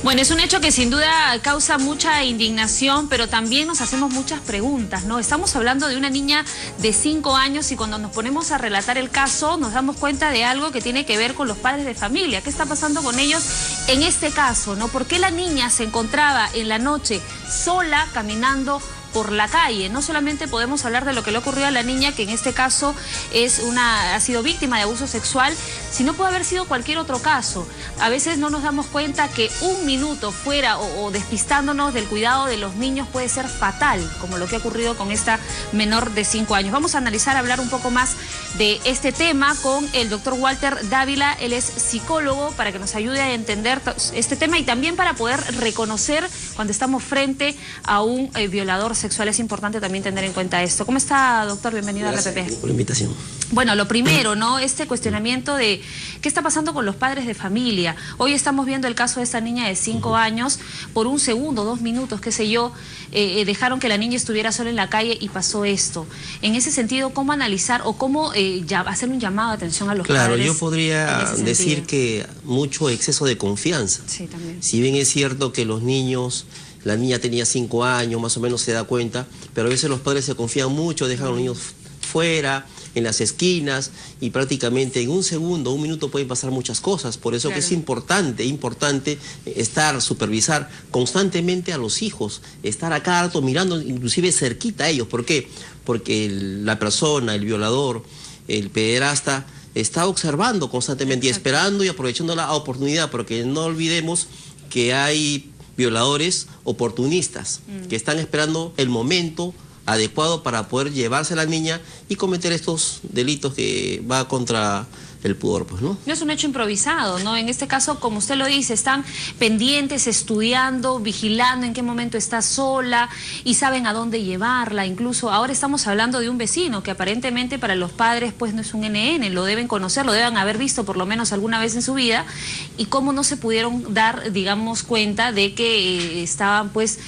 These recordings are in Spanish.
Bueno, es un hecho que sin duda causa mucha indignación, pero también nos hacemos muchas preguntas, ¿no? Estamos hablando de una niña de 5 años y cuando nos ponemos a relatar el caso nos damos cuenta de algo que tiene que ver con los padres de familia. ¿Qué está pasando con ellos en este caso, no? ¿Por qué la niña se encontraba en la noche sola caminando por la calle? No solamente podemos hablar de lo que le ocurrió a la niña, que en este caso ha sido víctima de abuso sexual, sino puede haber sido cualquier otro caso. A veces no nos damos cuenta que un minuto fuera o despistándonos del cuidado de los niños puede ser fatal, como lo que ha ocurrido con esta menor de 5 años. Vamos a analizar, hablar un poco más de este tema con el doctor Walter Dávila. Él es psicólogo, para que nos ayude a entender este tema y también para poder reconocer cuando estamos frente a un violador sexual. Es importante también tener en cuenta esto. ¿Cómo está, doctor? Bienvenido a RPP. Gracias por la invitación. Bueno, lo primero, ¿no? Este cuestionamiento de qué está pasando con los padres de familia. Hoy estamos viendo el caso de esta niña de 5 años. Por un segundo, 2 minutos, qué sé yo, dejaron que la niña estuviera sola en la calle y pasó esto. En ese sentido, ¿cómo analizar o cómo hacer un llamado de atención a los padres? Claro, yo podría decir que mucho exceso de confianza. Sí, también. Si bien es cierto que los niños... La niña tenía 5 años, más o menos se da cuenta, pero a veces los padres se confían mucho, dejan a los niños fuera, en las esquinas, y prácticamente en un segundo, un minuto pueden pasar muchas cosas. Por eso que es importante supervisar constantemente a los hijos, estar a cada rato mirando, inclusive cerquita a ellos. ¿Por qué? Porque la persona, el violador, el pederasta, está observando constantemente y esperando y aprovechando la oportunidad, porque no olvidemos que hay violadores oportunistas que están esperando el momento adecuado para poder llevarse a la niña y cometer estos delitos que va contra el pudor, pues, ¿no? No es un hecho improvisado, ¿no? En este caso, como usted lo dice, están pendientes, estudiando, vigilando en qué momento está sola y saben a dónde llevarla. Incluso ahora estamos hablando de un vecino que aparentemente para los padres pues no es un NN, lo deben conocer, lo deben haber visto por lo menos alguna vez en su vida, y cómo no se pudieron dar, digamos, cuenta de que estaban pues,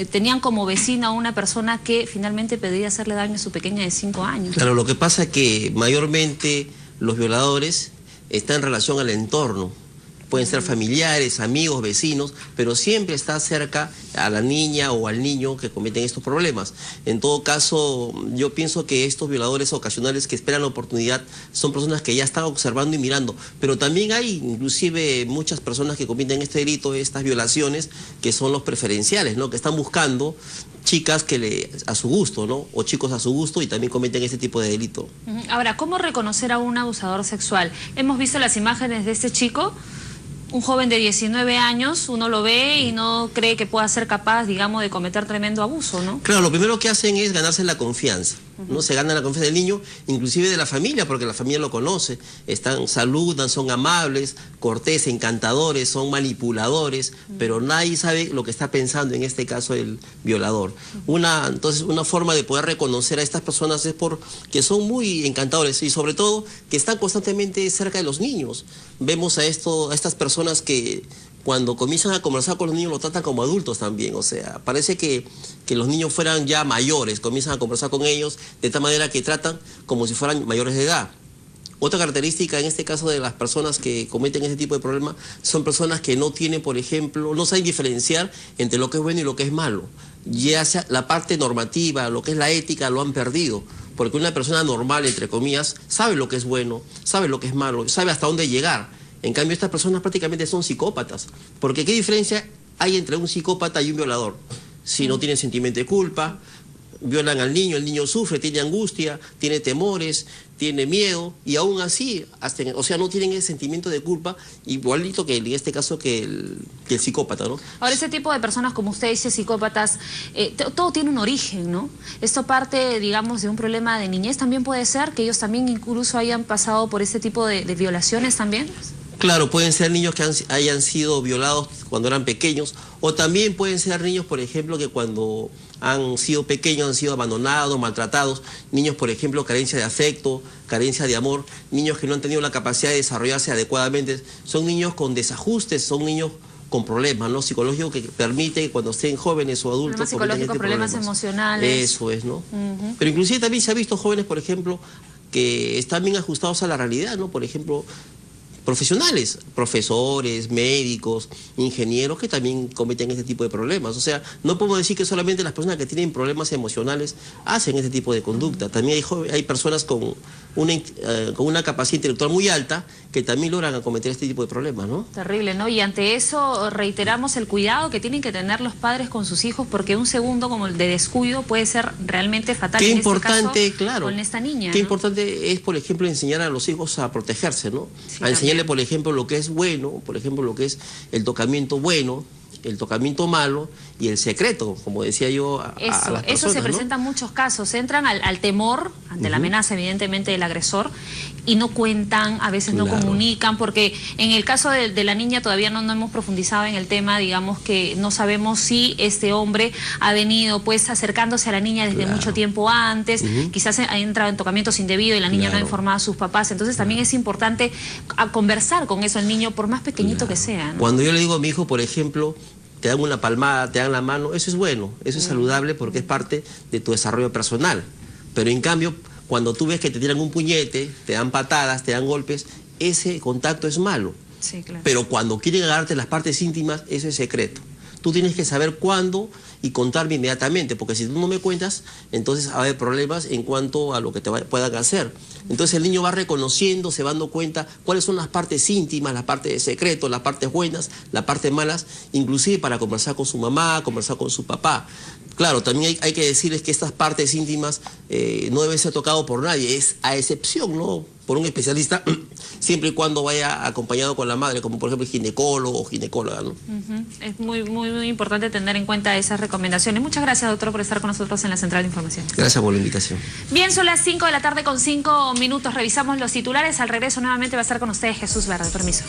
tenían como vecino a una persona que finalmente pedía hacerle daño a su pequeña de 5 años. Claro, lo que pasa es que mayormente los violadores están en relación al entorno. Pueden ser familiares, amigos, vecinos, pero siempre está cerca a la niña o al niño que cometen estos problemas. En todo caso, yo pienso que estos violadores ocasionales que esperan la oportunidad son personas que ya están observando y mirando. Pero también hay inclusive muchas personas que cometen este delito, estas violaciones, que son los preferenciales, ¿no? Que están buscando chicas a su gusto, ¿no? O chicos a su gusto y también cometen este tipo de delito. Ahora, ¿cómo reconocer a un abusador sexual? Hemos visto las imágenes de este chico, un joven de 19 años, uno lo ve y no cree que pueda ser capaz, digamos, de cometer tremendo abuso, ¿no? Claro, lo primero que hacen es ganarse la confianza, ¿no? Se gana la confianza del niño, inclusive de la familia, porque la familia lo conoce, saludan, son amables, corteses, encantadores, son manipuladores, pero nadie sabe lo que está pensando en este caso el violador. Entonces, una forma de poder reconocer a estas personas es porque son muy encantadores y sobre todo que están constantemente cerca de los niños. Vemos a estas personas que cuando comienzan a conversar con los niños lo tratan como adultos también, o sea, parece que los niños fueran ya mayores, comienzan a conversar con ellos de tal manera que tratan como si fueran mayores de edad. Otra característica en este caso de las personas que cometen este tipo de problemas son personas que no tienen, por ejemplo, no saben diferenciar entre lo que es bueno y lo que es malo. Ya sea la parte normativa, lo que es la ética, lo han perdido. Porque una persona normal, entre comillas, sabe lo que es bueno, sabe lo que es malo, sabe hasta dónde llegar. En cambio, estas personas prácticamente son psicópatas. Porque ¿qué diferencia hay entre un psicópata y un violador? Si no tienen sentimiento de culpa, violan al niño, el niño sufre, tiene angustia, tiene temores, tiene miedo, y aún así, o sea, no tienen ese sentimiento de culpa, igualito que en este caso que el psicópata, ¿no? Ahora, ese tipo de personas, como usted dice, psicópatas, todo tiene un origen, ¿no? Esto parte, digamos, de un problema de niñez. ¿También puede ser que ellos también incluso hayan pasado por este tipo de violaciones también? Claro, pueden ser niños que hayan sido violados cuando eran pequeños, o también pueden ser niños, por ejemplo, que cuando han sido pequeños han sido abandonados, maltratados, niños, por ejemplo, carencia de afecto, carencia de amor, niños que no han tenido la capacidad de desarrollarse adecuadamente, son niños con desajustes, son niños con problemas, ¿no? Psicológicos que permite que cuando estén jóvenes o adultos... Problemas psicológicos, problemas emocionales. Eso es, ¿no? Pero inclusive también se ha visto jóvenes, por ejemplo, que están bien ajustados a la realidad, ¿no? Por ejemplo, profesionales, profesores, médicos, ingenieros que también cometen este tipo de problemas. O sea, no podemos decir que solamente las personas que tienen problemas emocionales hacen este tipo de conducta. También hay personas con una capacidad intelectual muy alta que también logran cometer este tipo de problemas, ¿no? Terrible, ¿no? Y ante eso reiteramos el cuidado que tienen que tener los padres con sus hijos, porque un segundo como el de descuido puede ser realmente fatal. Qué en importante, este caso, claro, con esta niña, qué ¿no? importante es, por ejemplo, enseñar a los hijos a protegerse, ¿no? Sí, a enseñarle, también. por ejemplo, lo que es bueno, por ejemplo, lo que es el tocamiento bueno, el tocamiento malo y el secreto, como decía yo, a las personas, eso se ¿no? presenta en muchos casos. Entran al temor, ante la amenaza, evidentemente, del agresor, y no cuentan, a veces no Claro. comunican, porque en el caso de la niña todavía no hemos profundizado en el tema, digamos que no sabemos si este hombre ha venido pues acercándose a la niña desde Claro. mucho tiempo antes, quizás ha entrado en tocamientos indebidos y la niña no ha Claro. informado a sus papás. Entonces también es importante conversar con eso el niño, por más pequeñito que sea, ¿no? Cuando yo le digo a mi hijo, por ejemplo, te dan una palmada, te dan la mano, eso es bueno, eso es saludable porque es parte de tu desarrollo personal. Pero en cambio, cuando tú ves que te tiran un puñete, te dan patadas, te dan golpes, ese contacto es malo. Sí, claro. Pero cuando quieren agarrarte las partes íntimas, eso es secreto. Tú tienes que saber cuándo y contarme inmediatamente, porque si tú no me cuentas, entonces va a haber problemas en cuanto a lo que te puedan hacer. Entonces el niño va reconociendo, se va dando cuenta cuáles son las partes íntimas, las partes de secreto, las partes buenas, las partes malas, inclusive para conversar con su mamá, conversar con su papá. Claro, también hay que decirles que estas partes íntimas no deben ser tocadas por nadie, es a excepción, ¿no?, por un especialista, siempre y cuando vaya acompañado con la madre, como por ejemplo el ginecólogo o ginecóloga, ¿no? Es muy importante tener en cuenta esas recomendaciones. Muchas gracias, doctor, por estar con nosotros en la Central de Información. Gracias por la invitación. Bien, son las 5 de la tarde con 5 minutos. Revisamos los titulares. Al regreso nuevamente va a estar con ustedes Jesús Verde. Permiso.